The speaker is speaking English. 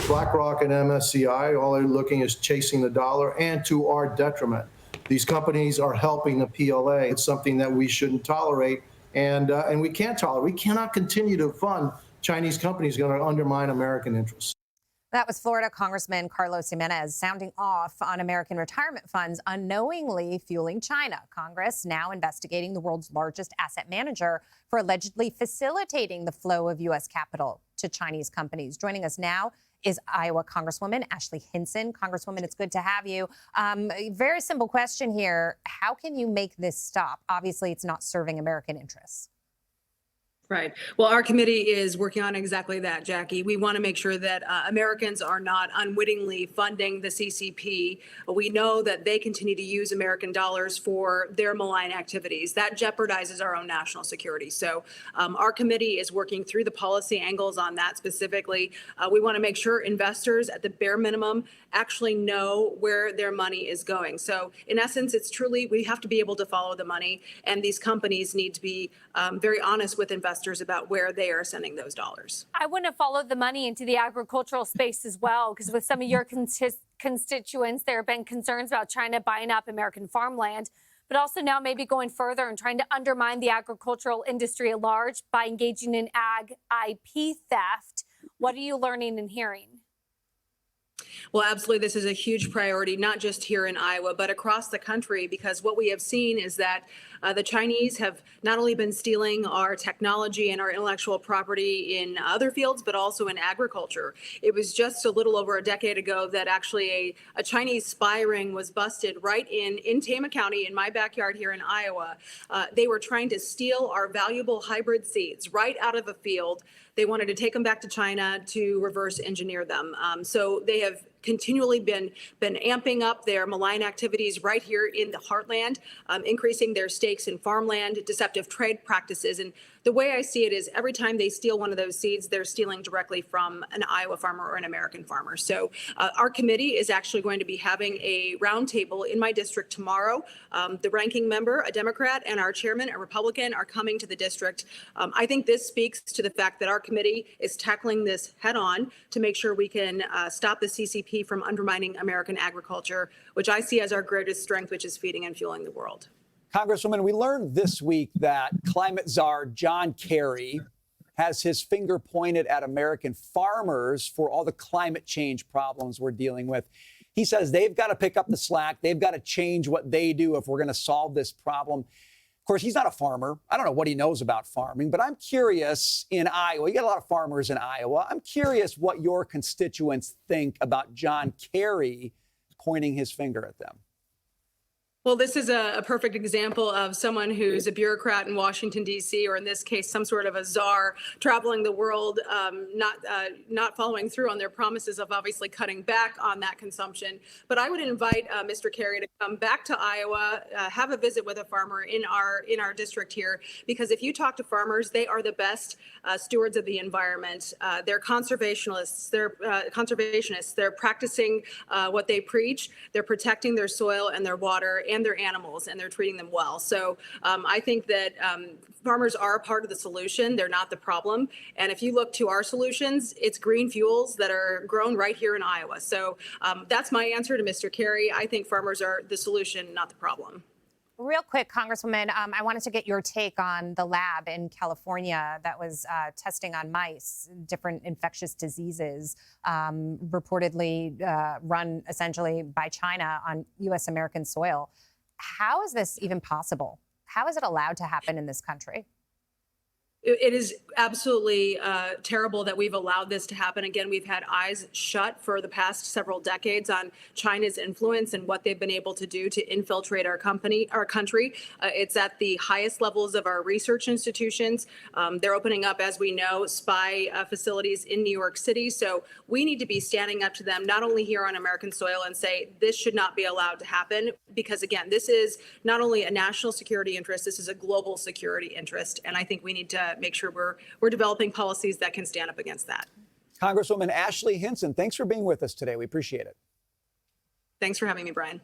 BlackRock and MSCI, all they're looking is chasing the dollar and to our detriment. These companies are helping the PLA. It's something that we shouldn't tolerate, and we can't tolerate. We cannot continue to fund Chinese companies going to undermine American interests. That was Florida Congressman Carlos Jimenez sounding off on American retirement funds unknowingly fueling China. Congress now investigating the world's largest asset manager for allegedly facilitating the flow of U.S. capital to Chinese companies. Joining us now is Iowa Congresswoman Ashley Hinson. Congresswoman, it's good to have you. Very simple question here. How can you make this stop? Obviously, it's not serving American interests. Right. Well, our committee is working on exactly that, Jackie. We want to make sure that Americans are not unwittingly funding the CCP. We know that they continue to use American dollars for their malign activities. That jeopardizes our own national security. So our committee is working through the policy angles on that specifically. We want to make sure investors, at the bare minimum, actually know where their money is going. So in essence, it's truly, we have to be able to follow the money, and these companies need to be very honest with investors about where they are sending those dollars. I want to follow the money into the agricultural space as well, because with some of your constituents, there have been concerns about China buying up American farmland, but also now maybe going further and trying to undermine the agricultural industry at large by engaging in ag IP theft. What are you learning and hearing? Well, absolutely. This is a huge priority, not just here in Iowa, but across the country, because what we have seen is that the Chinese have not only been stealing our technology and our intellectual property in other fields, but also in agriculture. It was just a little over a decade ago that actually a Chinese spy ring was busted right in Tama County, in my backyard here in Iowa. They were trying to steal our valuable hybrid seeds right out of a field. They wanted to take them back to China to reverse engineer them. So they have continually been amping up their malign activities right here in the heartland, increasing their stakes in farmland, deceptive trade practices. And the way I see it is every time they steal one of those seeds, they're stealing directly from an Iowa farmer or an American farmer. So our committee is actually going to be having a roundtable in my district tomorrow. The ranking member, a Democrat, and our chairman, a Republican, are coming to the district. I think this speaks to the fact that our committee is tackling this head on to make sure we can stop the CCP from undermining American agriculture, which I see as our greatest strength, which is feeding and fueling the world. Congresswoman, we learned this week that climate czar John Kerry has his finger pointed at American farmers for all the climate change problems we're dealing with. He says they've got to pick up the slack. They've got to change what they do if we're going to solve this problem. Of course, he's not a farmer. I don't know what he knows about farming, but I'm curious in Iowa. You got a lot of farmers in Iowa. I'm curious what your constituents think about John Kerry pointing his finger at them. Well, this is a perfect example of someone who's a bureaucrat in Washington, D.C., or in this case, some sort of a czar traveling the world, not following through on their promises of obviously cutting back on that consumption. But I would invite Mr. Kerry to come back to Iowa, have a visit with a farmer in our district here, because if you talk to farmers, they are the best stewards of the environment. They're conservationists. They're practicing what they preach. They're protecting their soil and their water and their animals, and they're treating them well. So I think that farmers are a part of the solution. They're not the problem. And if you look to our solutions, it's green fuels that are grown right here in Iowa. So that's my answer to Mr. Kerry. I think farmers are the solution, not the problem. Real quick, Congresswoman, I wanted to get your take on the lab in California that was testing on mice, different infectious diseases, reportedly run essentially by China on U.S. American soil. How is this even possible? How is it allowed to happen in this country? It is absolutely terrible that we've allowed this to happen. Again, we've had eyes shut for the past several decades on China's influence and what they've been able to do to infiltrate our country. It's at the highest levels of our research institutions. They're opening up, as we know, spy facilities in New York City. So we need to be standing up to them, not only here on American soil, and say this should not be allowed to happen. Because, again, this is not only a national security interest, this is a global security interest. And I think we need to make sure we're developing policies that can stand up against that. Congresswoman Ashley Hinson, thanks for being with us today. We appreciate it. Thanks for having me, Brian.